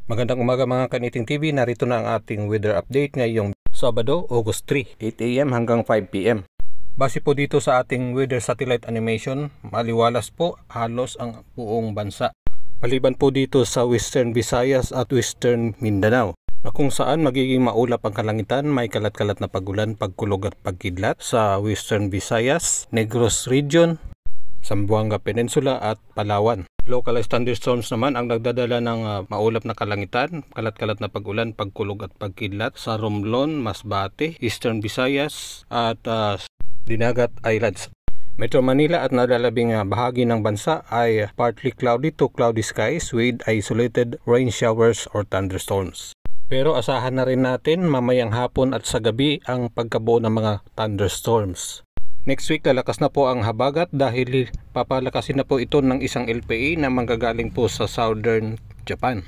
Magandang umaga mga Kaniting TV, narito na ang ating weather update ngayong Sabado, August 3, 8 AM hanggang 5 PM. Base po dito sa ating weather satellite animation, maliwalas po halos ang buong bansa. Maliban po dito sa Western Visayas at Western Mindanao, na kung saan magiging maulap ang kalangitan, may kalat-kalat na pagulan, pagkulog at pagkidlat sa Western Visayas, Negros Region, Zamboanga Peninsula at Palawan. Localized thunderstorms naman ang nagdadala ng maulap na kalangitan, kalat-kalat na pagulan, pagkulog at pagkidlat sa Romblon, Masbate, Eastern Visayas at Dinagat Islands. Metro Manila at nalalabing bahagi ng bansa ay partly cloudy to cloudy skies with isolated rain showers or thunderstorms. Pero asahan na rin natin mamayang hapon at sa gabi ang pagkabuo ng mga thunderstorms. Next week lalakas na po ang habagat dahil papalakasin na po ito ng isang LPA na manggagaling po sa Southern Japan.